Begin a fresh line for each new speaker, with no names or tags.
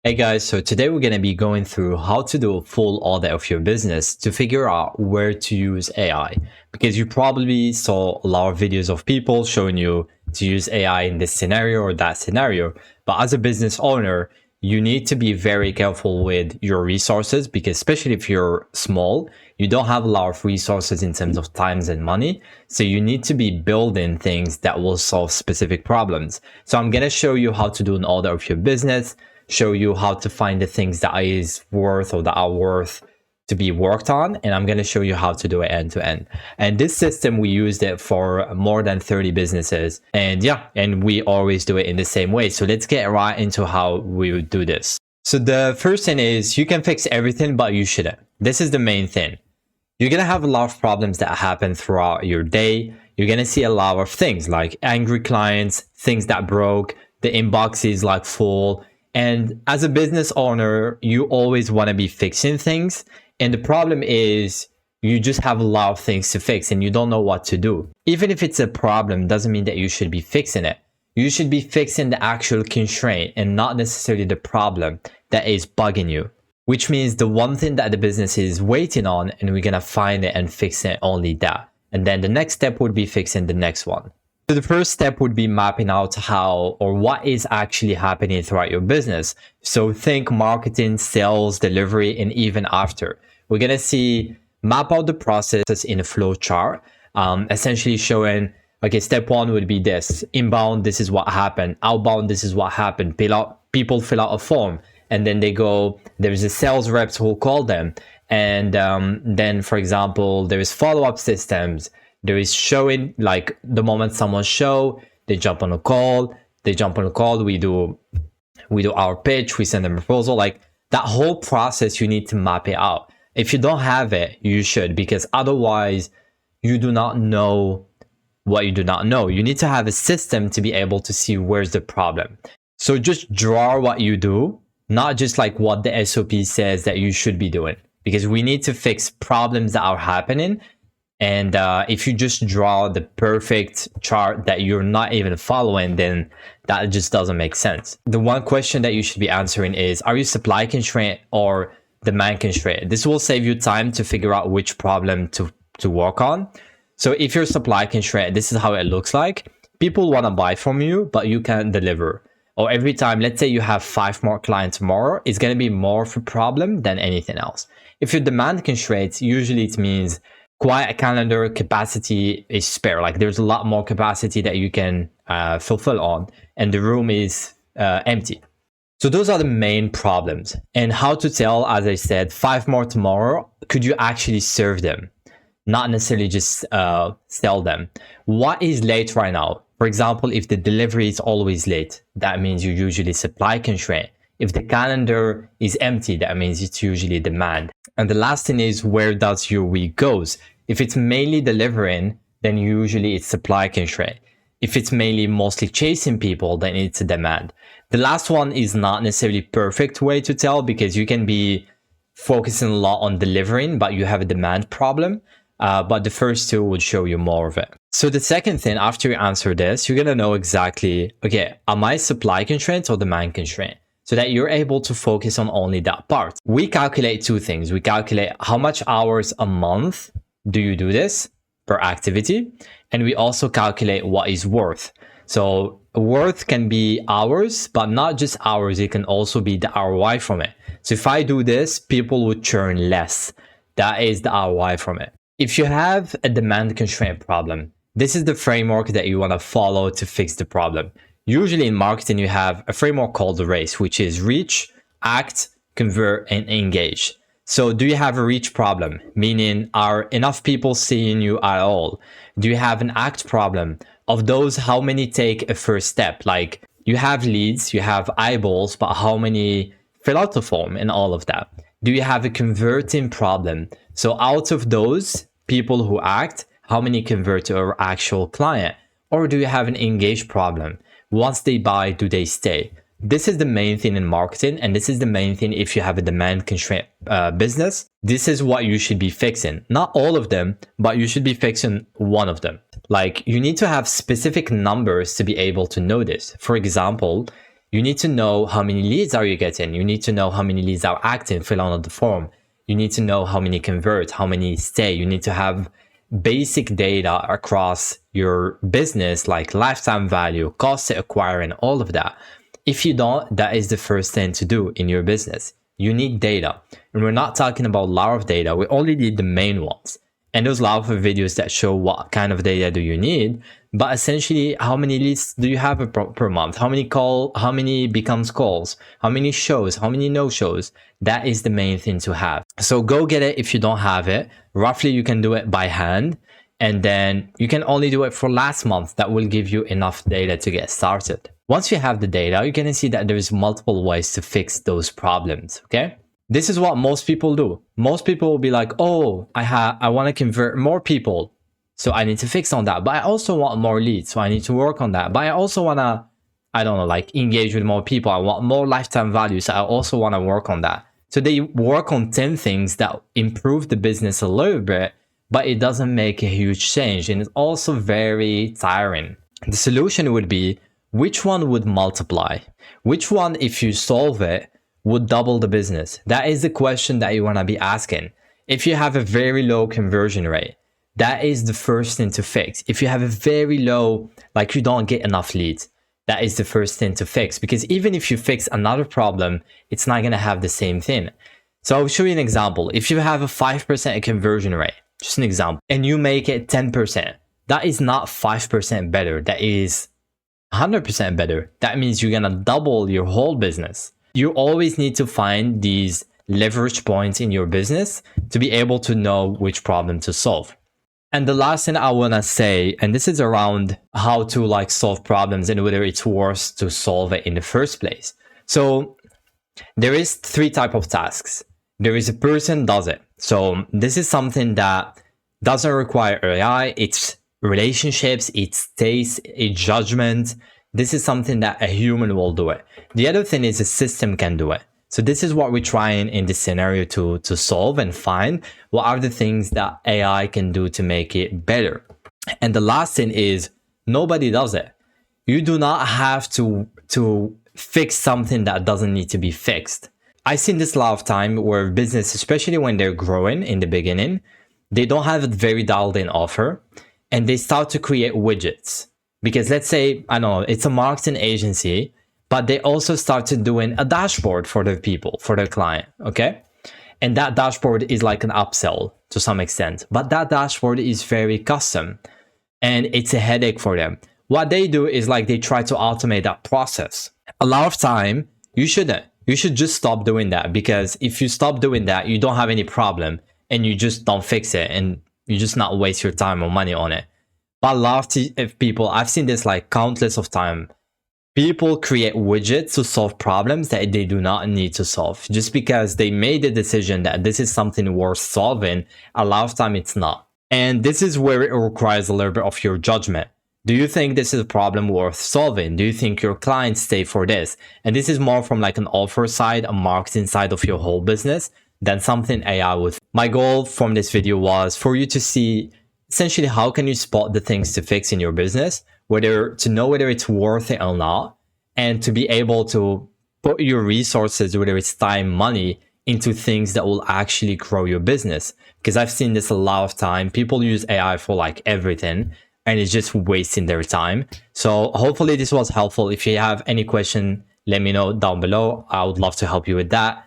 Hey guys, so today we're going to be going through how to do a full audit of your business to figure out where to use AI. Because you probably saw a lot of videos of people showing you to use AI in this scenario or that scenario. But as a business owner, you need to be very careful with your resources because especially if you're small, you don't have a lot of resources in terms of times and money. So you need to be building things that will solve specific problems. So I'm going to show you how to do an audit of your business, show you how to find the things that is worth or that are worth to be worked on, and I'm going to show you how to do it end to end. And this system, we used it for more than 30 businesses, and we always do it in the same way. So let's get right into how we would do this. So the first thing is you can fix everything, but you shouldn't. This is the main thing. You're going to have a lot of problems that happen throughout your day. You're going to see a lot of things like angry clients, things that broke, the inbox is like full. And as a business owner, you always want to be fixing things. And the problem is you just have a lot of things to fix and you don't know what to do. Even if it's a problem, doesn't mean that you should be fixing it. You should be fixing the actual constraint and not necessarily the problem that is bugging you, which means the one thing that the business is waiting on, and we're going to find it and fix it, only that. And then the next step would be fixing the next one. So the first step would be mapping out how or what is actually happening throughout your business. So think marketing, sales, delivery, and even after. We're going to map out the process in a flow chart, essentially showing, okay, step one would be this. Inbound, this is what happened. Outbound, this is what happened. People fill out a form and then they go, there's a sales reps who will call them. And then, for example, there is follow-up systems. There is showing, like the moment someone show, they jump on a call, we do our pitch, we send them a proposal. Like that whole process, you need to map it out. If you don't have it, you should, because otherwise you do not know what you do not know. You need to have a system to be able to see where's the problem. So just draw what you do, not just like what the SOP says that you should be doing, because we need to fix problems that are happening. And if you just draw the perfect chart that you're not even following, then that just doesn't make sense. The one question that you should be answering is, are you supply constraint or demand constraint? This will save you time to figure out which problem to work on. So if you're supply constraint, this is how it looks like. People want to buy from you, but you can't deliver. Or every time, let's say you have 5 more clients tomorrow, it's going to be more of a problem than anything else. If you're demand constraints, usually it means quiet calendar capacity is spare. Like there's a lot more capacity that you can fulfill on, and the room is empty. So those are the main problems. And how to tell, as I said, 5 more tomorrow, could you actually serve them? Not necessarily just sell them. What is late right now? For example, if the delivery is always late, that means you're usually supply constraint. If the calendar is empty, that means it's usually demand. And the last thing is, where does your week goes? If it's mainly delivering, then usually it's supply constraint. If it's mainly mostly chasing people, then it's a demand. The last one is not necessarily perfect way to tell, because you can be focusing a lot on delivering, but you have a demand problem. But the first two would show you more of it. So the second thing, after you answer this, you're going to know exactly, okay, am I supply constraint or demand constraint? So that you're able to focus on only that part. We calculate 2 things. We calculate how much hours a month do you do this per activity. And we also calculate what is worth. So worth can be hours, but not just hours. It can also be the ROI from it. So if I do this, people would churn less. That is the ROI from it. If you have a demand constraint problem, this is the framework that you want to follow to fix the problem. Usually in marketing, you have a framework called the RACE, which is reach, act, convert, and engage. So do you have a reach problem? Meaning, are enough people seeing you at all? Do you have an act problem? Of those, how many take a first step? Like you have leads, you have eyeballs, but how many fill out the form and all of that? Do you have a converting problem? So out of those people who act, how many convert to an actual client? Or do you have an engage problem? Once they buy, do they stay? This is the main thing in marketing, and this is the main thing if you have a demand constraint business. This is what you should be fixing. Not all of them, but you should be fixing one of them. Like you need to have specific numbers to be able to know this. For example, You need to know how many leads are you getting. You need to know how many leads are active, fill out the form. You need to know how many convert, how many stay. You need to have basic data across your business, like lifetime value, cost to acquire, and all of that. If you don't, that is the first thing to do in your business. You need data. And we're not talking about a lot of data. We only need the main ones. And there's a lot of videos that show what kind of data do you need, but essentially how many leads do you have per month? How many becomes calls? How many shows? How many no shows? That is the main thing to have. So go get it if you don't have it. Roughly you can do it by hand, and then you can only do it for last month. That will give you enough data to get started. Once you have the data, you're gonna see that there's multiple ways to fix those problems, okay? This is what most people do. Most people will be like, oh, I want to convert more people, so I need to fix on that. But I also want more leads, so I need to work on that. But I also want to, I don't know, like engage with more people. I want more lifetime value, so I also want to work on that. So they work on 10 things that improve the business a little bit, but it doesn't make a huge change. And it's also very tiring. The solution would be, which one would multiply? Which one, if you solve it, would double the business? That is the question that you want to be asking. If you have a very low conversion rate, that is the first thing to fix. If you have a very low, like you don't get enough leads, that is the first thing to fix. Because even if you fix another problem, it's not going to have the same thing. So I'll show you an example. If you have a 5% conversion rate, just an example, and you make it 10%, that is not 5% better. That is 100% better. That means you're going to double your whole business. You always need to find these leverage points in your business to be able to know which problem to solve. And the last thing I want to say, and this is around how to like solve problems and whether it's worth to solve it in the first place. So there is 3 types of tasks. There is a person does it. So this is something that doesn't require AI. It's relationships, it's taste, it's judgment. This is something that a human will do it. The other thing is a system can do it. So this is what we're trying in this scenario to solve and find what are the things that AI can do to make it better. And the last thing is nobody does it. You do not have to fix something that doesn't need to be fixed. I've seen this a lot of time where business, especially when they're growing in the beginning, they don't have a very dialed in offer and they start to create widgets. Because let's say, I don't know, it's a marketing agency, but they also started doing a dashboard for their people, for their client, okay? And that dashboard is like an upsell to some extent, but that dashboard is very custom and it's a headache for them. What they do is like they try to automate that process. A lot of time, you shouldn't. You should just stop doing that, because if you stop doing that, you don't have any problem and you just don't fix it and you just not waste your time or money on it. But a lot of people, I've seen this like countless of time. People create widgets to solve problems that they do not need to solve. Just because they made the decision that this is something worth solving, a lot of time it's not. And this is where it requires a little bit of your judgment. Do you think this is a problem worth solving? Do you think your clients stay for this? And this is more from like an offer side, a marketing side of your whole business than something AI would. My goal from this video was for you to see essentially how can you spot the things to fix in your business, whether to know whether it's worth it or not, and to be able to put your resources, whether it's time, money, into things that will actually grow your business. Because I've seen this a lot of time. People use AI for like everything and it's just wasting their time. So hopefully this was helpful. If you have any question, let me know down below. I would love to help you with that.